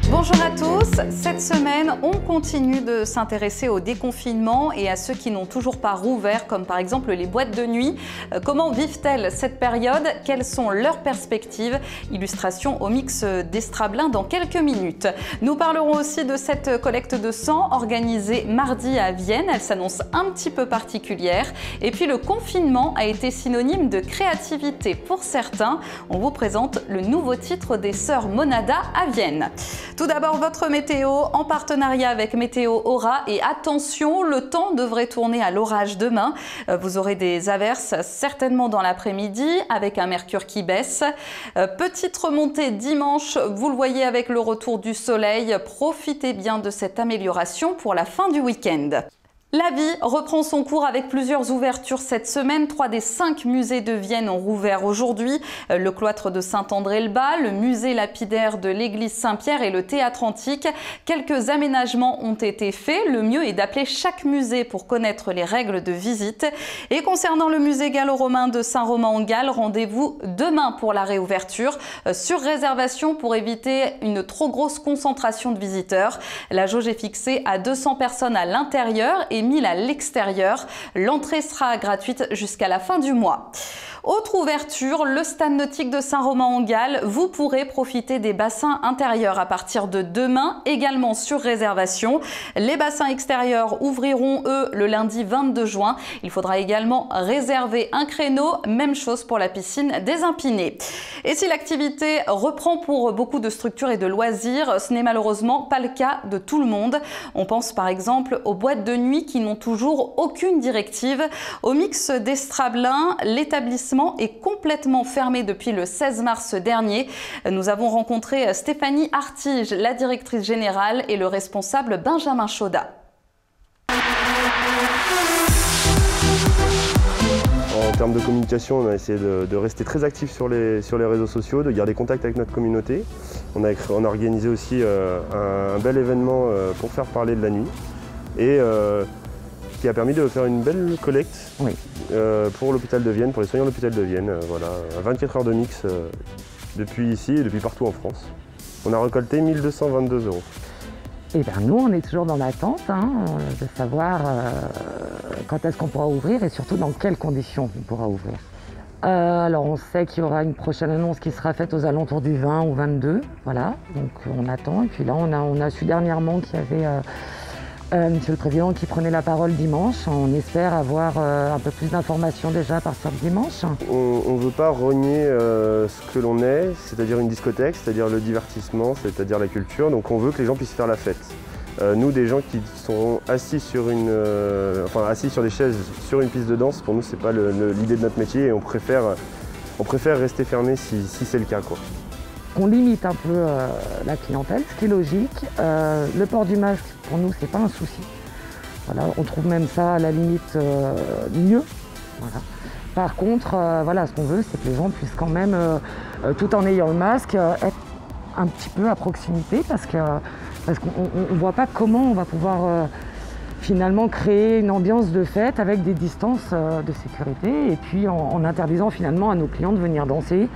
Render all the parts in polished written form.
Bonjour à tous, cette semaine on continue de s'intéresser au déconfinement et à ceux qui n'ont toujours pas rouvert, comme par exemple les boîtes de nuit. Comment vivent-elles cette période? Quelles sont leurs perspectives? Illustration au mix d'Estrablin dans quelques minutes. Nous parlerons aussi de cette collecte de sang organisée mardi à Vienne. Elle s'annonce un petit peu particulière. Et puis le confinement a été synonyme de créativité pour certains. On vous présente le nouveau titre des sœurs Monada à Vienne. Tout d'abord, votre météo en partenariat avec Météo Aura. Et attention, le temps devrait tourner à l'orage demain. Vous aurez des averses certainement dans l'après-midi avec un mercure qui baisse. Petite remontée dimanche, vous le voyez avec le retour du soleil. Profitez bien de cette amélioration pour la fin du week-end. La vie reprend son cours avec plusieurs ouvertures cette semaine. 3 des 5 musées de Vienne ont rouvert aujourd'hui. Le cloître de Saint-André-le-Bas, le musée lapidaire de l'église Saint-Pierre et le théâtre antique. Quelques aménagements ont été faits. Le mieux est d'appeler chaque musée pour connaître les règles de visite. Et concernant le musée gallo-romain de Saint-Romain-en-Galles, rendez-vous demain pour la réouverture. Sur réservation pour éviter une trop grosse concentration de visiteurs. La jauge est fixée à 200 personnes à l'intérieur et 1000 à l'extérieur. L'entrée sera gratuite jusqu'à la fin du mois. Autre ouverture, le stade nautique de Saint-Romain-en-Galles. Vous pourrez profiter des bassins intérieurs à partir de demain, également sur réservation. Les bassins extérieurs ouvriront, eux, le lundi 22 juin. Il faudra également réserver un créneau. Même chose pour la piscine des Impinés. Et si l'activité reprend pour beaucoup de structures et de loisirs, ce n'est malheureusement pas le cas de tout le monde. On pense par exemple aux boîtes de nuit qui n'ont toujours aucune directive. Au mix d'Estrablin, l'établissement est complètement fermé depuis le 16 mars dernier. Nous avons rencontré Stéphanie Artige, la directrice générale, et le responsable Benjamin Chaudat. En termes de communication, on a essayé de rester très actifs sur les réseaux sociaux, de garder contact avec notre communauté. On a organisé aussi un bel événement pour faire parler de la nuit et qui a permis de faire une belle collecte pour l'hôpital de Vienne, pour les soignants de l'hôpital de Vienne. Voilà, 24 heures de mix depuis ici et depuis partout en France. On a récolté 1 222 €. Et bien nous, on est toujours dans l'attente de savoir quand est-ce qu'on pourra ouvrir et surtout dans quelles conditions on pourra ouvrir. Alors on sait qu'il y aura une prochaine annonce qui sera faite aux alentours du 20 ou 22, voilà, donc on attend. Et puis là on a su dernièrement qu'il y avait Monsieur le Président qui prenait la parole dimanche. On espère avoir un peu plus d'informations déjà à partir de dimanche. On ne veut pas renier ce que l'on est, c'est-à-dire une discothèque, c'est-à-dire le divertissement, c'est-à-dire la culture. Donc on veut que les gens puissent faire la fête. Nous, des gens qui sont assis sur assis sur des chaises sur une piste de danse, pour nous c'est pas l'idée de notre métier et on préfère rester fermé si c'est le cas, quoi. On limite un peu la clientèle, ce qui est logique. Le port du masque, pour nous, c'est pas un souci. Voilà, on trouve même ça à la limite mieux. Voilà. Par contre, voilà, ce qu'on veut, c'est que les gens puissent quand même, tout en ayant le masque, être un petit peu à proximité parce qu'on ne voit pas comment on va pouvoir finalement créer une ambiance de fête avec des distances de sécurité et puis en interdisant finalement à nos clients de venir danser.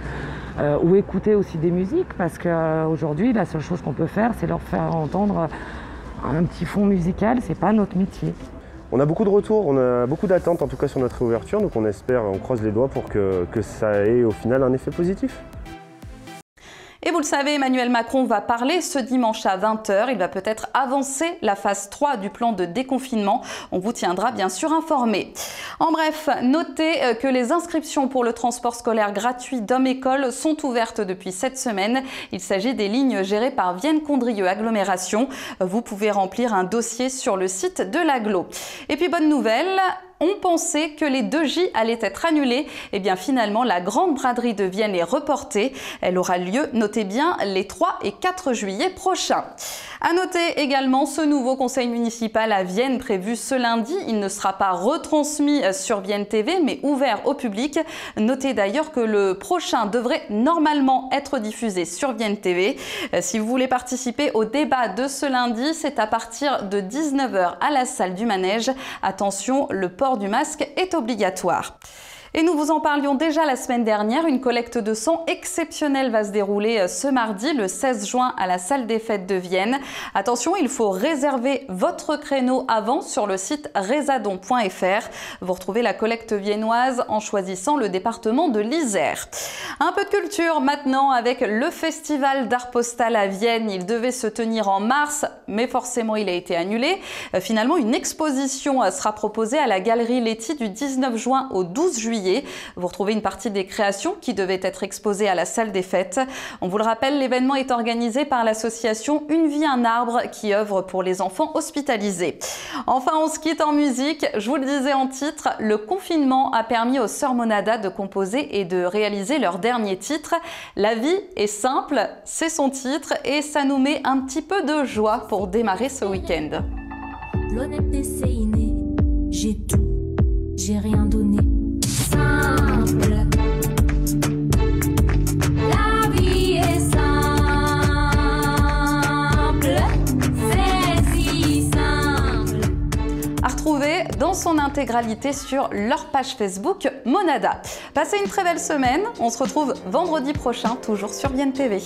Ou écouter aussi des musiques parce qu'aujourd'hui la seule chose qu'on peut faire c'est leur faire entendre un petit fond musical, c'est pas notre métier. On a beaucoup de retours, on a beaucoup d'attentes en tout cas sur notre réouverture, donc on espère, on croise les doigts pour que ça ait au final un effet positif. Et vous le savez, Emmanuel Macron va parler ce dimanche à 20 h. Il va peut-être avancer la phase 3 du plan de déconfinement. On vous tiendra bien sûr informé. En bref, notez que les inscriptions pour le transport scolaire gratuit d'Homme-École sont ouvertes depuis cette semaine. Il s'agit des lignes gérées par Vienne-Condrieu Agglomération. Vous pouvez remplir un dossier sur le site de l'agglo. Et puis bonne nouvelle, on pensait que les 2J allaient être annulés. Et bien finalement, la grande braderie de Vienne est reportée. Elle aura lieu, notez bien, les 3 et 4 juillet prochains. À noter également ce nouveau conseil municipal à Vienne prévu ce lundi. Il ne sera pas retransmis sur Vienne TV, mais ouvert au public. Notez d'ailleurs que le prochain devrait normalement être diffusé sur Vienne TV. Si vous voulez participer au débat de ce lundi, c'est à partir de 19 h à la salle du Manège. Attention, le port du masque est obligatoire. Et nous vous en parlions déjà la semaine dernière, une collecte de sang exceptionnelle va se dérouler ce mardi, le 16 juin, à la salle des fêtes de Vienne. Attention, il faut réserver votre créneau avant sur le site rezadon.fr. Vous retrouvez la collecte viennoise en choisissant le département de l'Isère. Un peu de culture maintenant avec le festival d'art postal à Vienne. Il devait se tenir en mars, mais forcément il a été annulé. Finalement, une exposition sera proposée à la galerie Letty du 19 juin au 12 juillet. Vous retrouvez une partie des créations qui devaient être exposées à la salle des fêtes. On vous le rappelle, l'événement est organisé par l'association Une vie, un arbre qui œuvre pour les enfants hospitalisés. Enfin, on se quitte en musique. Je vous le disais en titre, le confinement a permis aux Sœurs Monada de composer et de réaliser leur dernier titre. La vie est simple, c'est son titre et ça nous met un petit peu de joie pour démarrer ce week-end. L'honnêteté c'est inné, j'ai tout, j'ai rien donné. Simple. La vie est simple, c'est si simple. À retrouver dans son intégralité sur leur page Facebook Monada. Passez une très belle semaine, on se retrouve vendredi prochain, toujours sur Vienne TV.